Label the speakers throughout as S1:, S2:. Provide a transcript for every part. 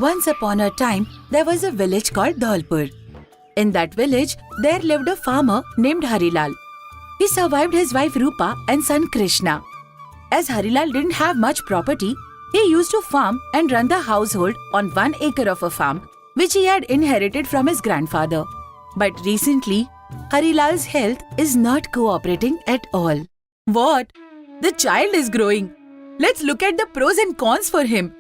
S1: Once upon a time, there was a village called Dholpur. In that village, there lived a farmer named Harilal. He survived his wife Rupa and son Krishna. As Harilal didn't have much property, he used to farm and run the household on 1 acre of a farm, which he had inherited from his grandfather. But recently, Harilal's health is not cooperating at all. What? The child is growing. Let's look at the pros and cons for him.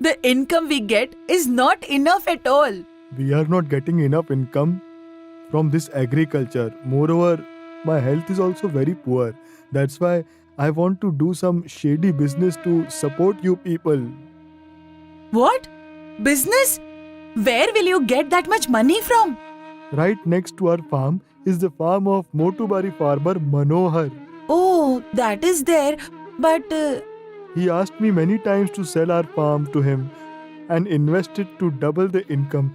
S1: The income we get is not enough at all.
S2: We are not getting enough income from this agriculture. Moreover, my health is also very poor. That's why I want to do some shady business to support you people.
S1: What? Business? Where will you get that much money from?
S2: Right next to our farm is the farm of Motubari farmer Manohar.
S1: Oh, that is there. But
S2: He asked me many times to sell our farm to him and invest it to double the income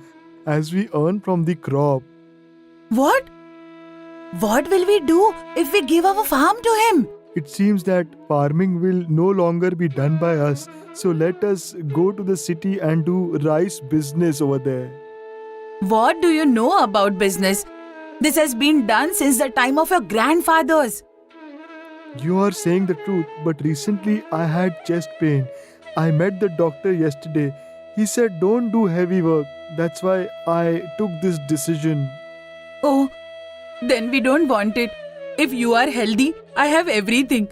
S2: as we earn from the crop.
S1: what? What will we do if we give our farm to him?
S2: It seems that farming will no longer be done by us, so let us go to the city and do rice business over there.
S1: What do you know about business? This has been done since the time of your grandfathers.
S2: You are saying the truth, but recently I had chest pain. I met the doctor yesterday. He said don't do heavy work. That's why I took this decision.
S1: Oh, then we don't want it. If you are healthy, I have everything.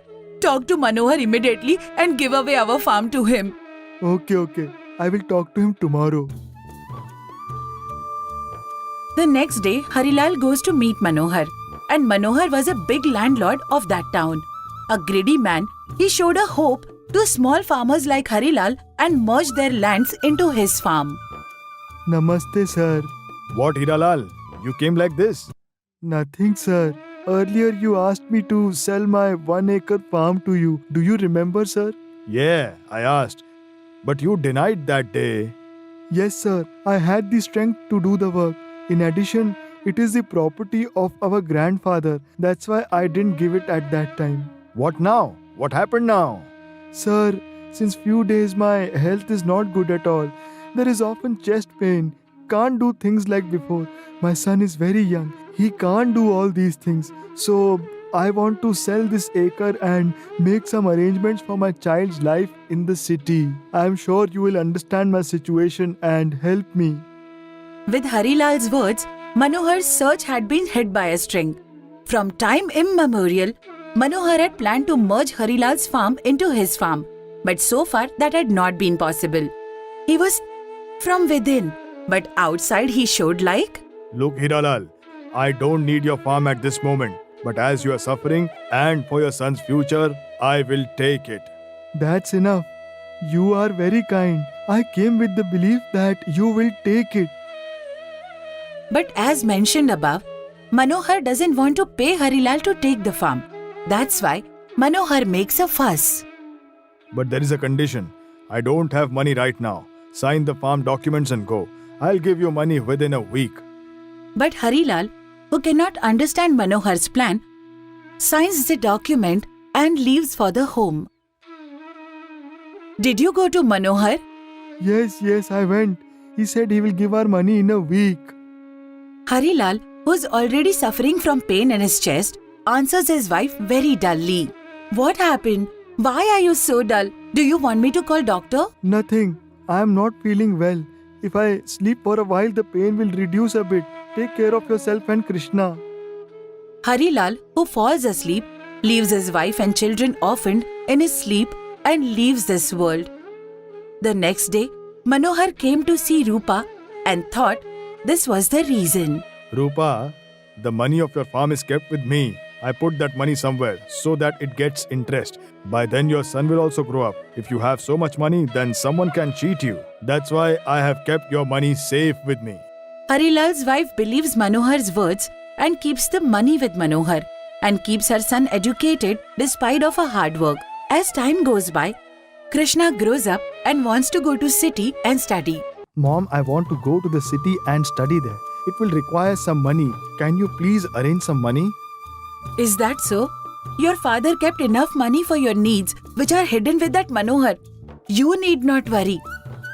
S1: Talk to Manohar immediately and give away our farm to him.
S2: Okay. I will talk to him tomorrow.
S1: The next day, Harilal goes to meet Manohar. And Manohar was a big landlord of that town. A greedy man, he showed a hope to small farmers like Harilal and merged their lands into his farm.
S2: Namaste, sir.
S3: What, Hiralal? You came like this?
S2: Nothing, sir. Earlier you asked me to sell my 1 acre farm to you. Do you remember, sir?
S3: Yeah, I asked. But you denied that day.
S2: Yes, sir. I had the strength to do the work. In addition, it is the property of our grandfather. That's why I didn't give it at that time.
S3: What now? What happened now?
S2: Sir, since few days my health is not good at all. There is often chest pain. Can't do things like before. My son is very young. He can't do all these things. So I want to sell this acre and make some arrangements for my child's life in the city. I am sure you will understand my situation and help me.
S1: With Harilal's words, Manohar's search had been hit by a string. From time immemorial, Manohar had planned to merge Harilal's farm into his farm. But so far that had not been possible. He was from within, but outside he showed like...
S3: Look, Hiralal, I don't need your farm at this moment. But as you are suffering and for your son's future, I will take it.
S2: That's enough. You are very kind. I came with the belief that you will take it.
S1: But as mentioned above, Manohar doesn't want to pay Harilal to take the farm. That's why Manohar makes a fuss.
S3: But there is a condition. I don't have money right now. Sign the farm documents and go. I'll give you money within a week.
S1: But Harilal, who cannot understand Manohar's plan, signs the document and leaves for the home. Did you go to Manohar?
S2: Yes, I went. He said he will give our money in a week.
S1: Harilal, who is already suffering from pain in his chest, answers his wife very dully. What happened? Why are you so dull? Do you want me to call doctor?
S2: Nothing. I am not feeling well. If I sleep for a while, the pain will reduce a bit. Take care of yourself and Krishna.
S1: Harilal, who falls asleep, leaves his wife and children orphaned in his sleep and leaves this world. The next day, Manohar came to see Rupa and thought this was the reason.
S3: Rupa, the money of your farm is kept with me. I put that money somewhere so that it gets interest. By then your son will also grow up. If you have so much money, then someone can cheat you. That's why I have kept your money safe with me.
S1: Harilal's wife believes Manohar's words and keeps the money with Manohar and keeps her son educated despite of her hard work. As time goes by, Krishna grows up and wants to go to city and study.
S2: Mom, I want to go to the city and study there. It will require some money. Can you please arrange some money?
S1: Is that so? Your father kept enough money for your needs which are hidden with that Manohar. You need not worry.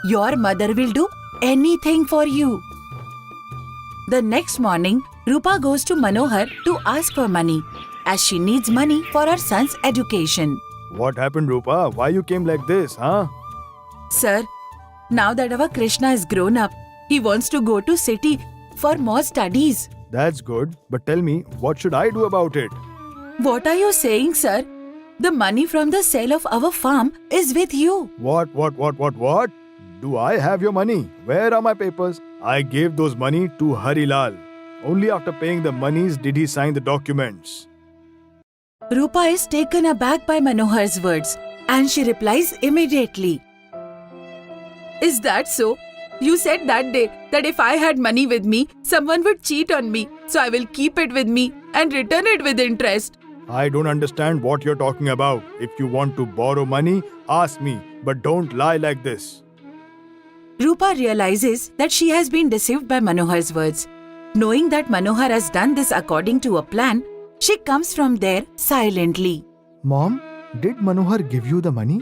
S1: Your mother will do anything for you. The next morning, Rupa goes to Manohar to ask for money, as she needs money for her son's education.
S3: What happened, Rupa? Why you came like this, huh?
S1: Sir, now that our Krishna is grown up, he wants to go to city for more studies.
S3: That's good, but tell me, what should I do about it?
S1: What are you saying, sir? The money from the sale of our farm is with you.
S3: What? Do I have your money? Where are my papers? I gave those money to Harilal. Only after paying the monies did he sign the documents.
S1: Rupa is taken aback by Manohar's words and she replies immediately. Is that so? You said that day that if I had money with me, someone would cheat on me. So I will keep it with me and return it with interest.
S3: I don't understand what you're talking about. If you want to borrow money, ask me, but don't lie like this.
S1: Rupa realizes that she has been deceived by Manohar's words. Knowing that Manohar has done this according to a plan, she comes from there silently.
S2: Mom, did Manohar give you the money?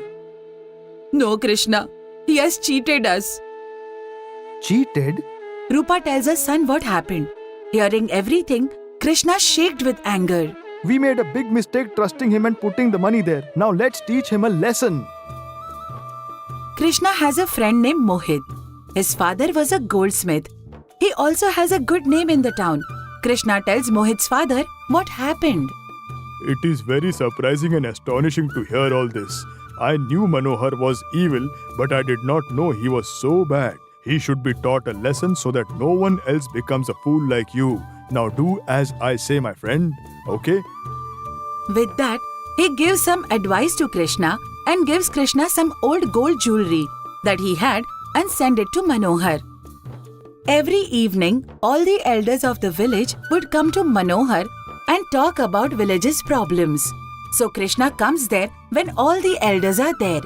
S1: No, Krishna. He has cheated us.
S2: Cheated?
S1: Rupa tells her son what happened. Hearing everything, Krishna shaked with anger.
S2: We made a big mistake trusting him and putting the money there. Now let's teach him a lesson.
S1: Krishna has a friend named Mohit. His father was a goldsmith. He also has a good name in the town. Krishna tells Mohit's father what happened.
S3: It is very surprising and astonishing to hear all this. I knew Manohar was evil, but I did not know he was so bad. He should be taught a lesson so that no one else becomes a fool like you. Now do as I say, my friend. Okay?
S1: With that, he gives some advice to Krishna and gives Krishna some old gold jewelry that he had and send it to Manohar. Every evening, all the elders of the village would come to Manohar and talk about village's problems. So Krishna comes there when all the elders are there.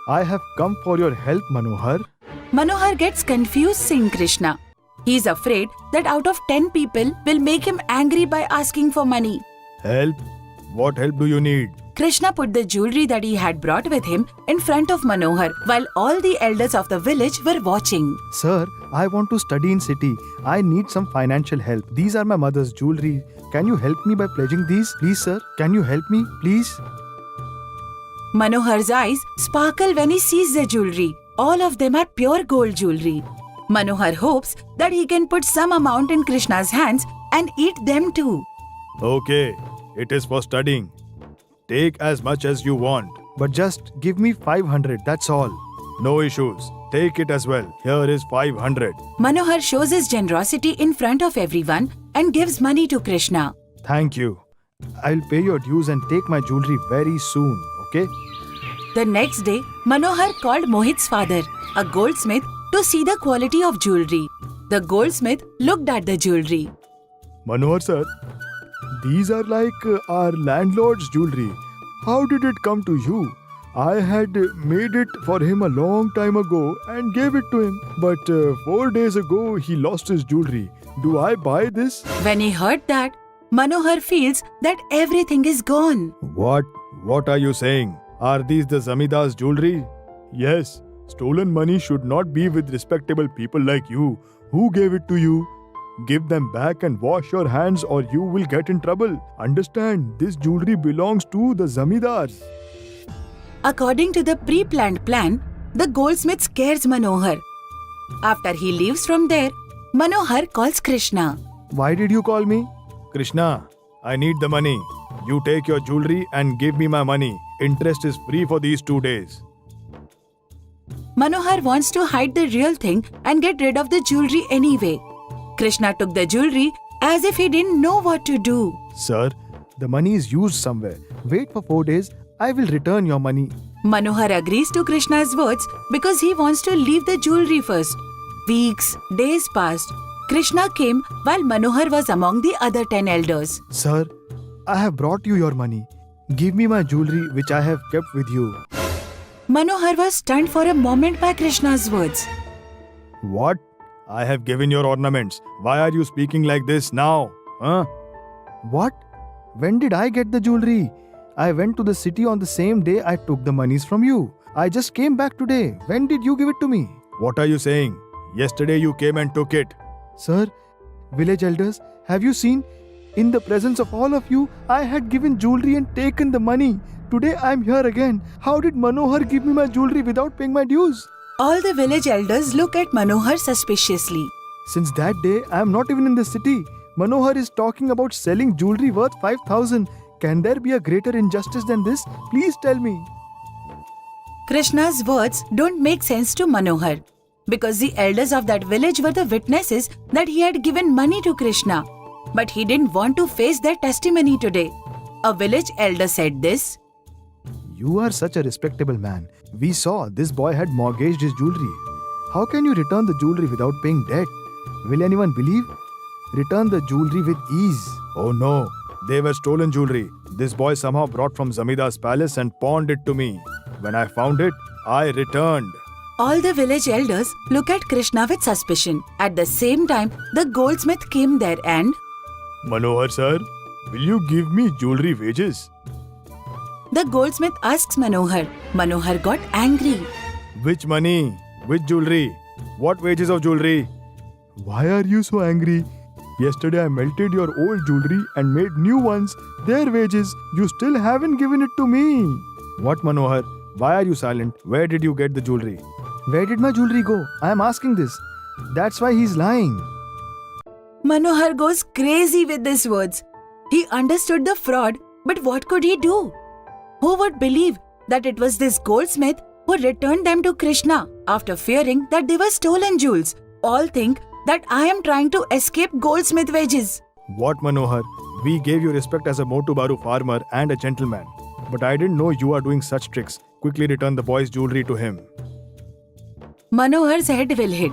S2: I have come for your help, Manohar.
S1: Manohar gets confused seeing Krishna. He is afraid that out of 10 people will make him angry by asking for money.
S3: Help? What help do you need?
S1: Krishna put the jewelry that he had brought with him in front of Manohar while all the elders of the village were watching.
S2: Sir, I want to study in city. I need some financial help. These are my mother's jewelry. Can you help me by pledging these? Please, sir. Can you help me? Please?
S1: Manohar's eyes sparkle when he sees the jewelry. All of them are pure gold jewelry. Manohar hopes that he can put some amount in Krishna's hands and eat them too.
S3: Okay, it is for studying. Take as much as you want.
S2: But just give me 500, that's all.
S3: No issues. Take it as well. Here is 500.
S1: Manohar shows his generosity in front of everyone and gives money to Krishna.
S2: Thank you. I'll pay your dues and take my jewelry very soon, okay?
S1: The next day, Manohar called Mohit's father, a goldsmith, to see the quality of jewelry. The goldsmith looked at the jewelry.
S3: Manohar sir, these are like our landlord's jewelry. How did it come to you? I had made it for him a long time ago and gave it to him. But 4 days ago, he lost his jewelry. Do I buy this?
S1: When he heard that, Manohar feels that everything is gone.
S3: What? What are you saying? Are these the Zamidar's jewelry? Yes. Stolen money should not be with respectable people like you. Who gave it to you? Give them back and wash your hands or you will get in trouble. Understand, this jewelry belongs to the Zamidars.
S1: According to the pre-planned plan, the goldsmith scares Manohar. After he leaves from there, Manohar calls Krishna.
S2: Why did you call me?
S3: Krishna, I need the money. You take your jewelry and give me my money. Interest is free for these 2 days.
S1: Manohar wants to hide the real thing and get rid of the jewelry anyway. Krishna took the jewelry as if he didn't know what to do.
S2: Sir, the money is used somewhere. Wait for 4 days. I will return your money.
S1: Manohar agrees to Krishna's words because he wants to leave the jewelry first. Weeks, days passed. Krishna came while Manohar was among the other 10 elders.
S2: Sir, I have brought you your money. Give me my jewelry which I have kept with you.
S1: Manohar was stunned for a moment by Krishna's words.
S3: What? I have given your ornaments. Why are you speaking like this now? Huh?
S2: What? When did I get the jewelry? I went to the city on the same day I took the monies from you. I just came back today. When did you give it to me?
S3: What are you saying? Yesterday you came and took it.
S2: Sir, village elders, have you seen? In the presence of all of you, I had given jewelry and taken the money. Today I am here again. How did Manohar give me my jewelry without paying my dues?
S1: All the village elders look at Manohar suspiciously.
S2: Since that day, I am not even in the city. Manohar is talking about selling jewelry worth 5,000. Can there be a greater injustice than this? Please tell me.
S1: Krishna's words don't make sense to Manohar because the elders of that village were the witnesses that he had given money to Krishna. But he didn't want to face their testimony today. A village elder said this.
S2: You are such a respectable man. We saw this boy had mortgaged his jewelry. How can you return the jewelry without paying debt? Will anyone believe? Return the jewelry with ease.
S3: Oh no, they were stolen jewelry. This boy somehow brought from Zamidar's palace and pawned it to me. When I found it, I returned.
S1: All the village elders look at Krishna with suspicion. At the same time, the goldsmith came there and...
S3: Manohar sir, will you give me jewelry wages?
S1: The goldsmith asks Manohar. Manohar got angry.
S3: Which money? Which jewelry? What wages of jewelry?
S2: Why are you so angry? Yesterday I melted your old jewelry and made new ones. Their wages, you still haven't given it to me.
S3: What Manohar? Why are you silent? Where did you get the jewelry?
S2: Where did my jewelry go? I am asking this. That's why he's lying.
S1: Manohar goes crazy with these words. He understood the fraud, but what could he do? Who would believe that it was this goldsmith who returned them to Krishna after fearing that they were stolen jewels? All think that I am trying to escape goldsmith wages.
S3: What Manohar? We gave you respect as a Motubaru farmer and a gentleman. But I didn't know you are doing such tricks. Quickly return the boy's jewelry to him.
S1: Manohar's head will hit.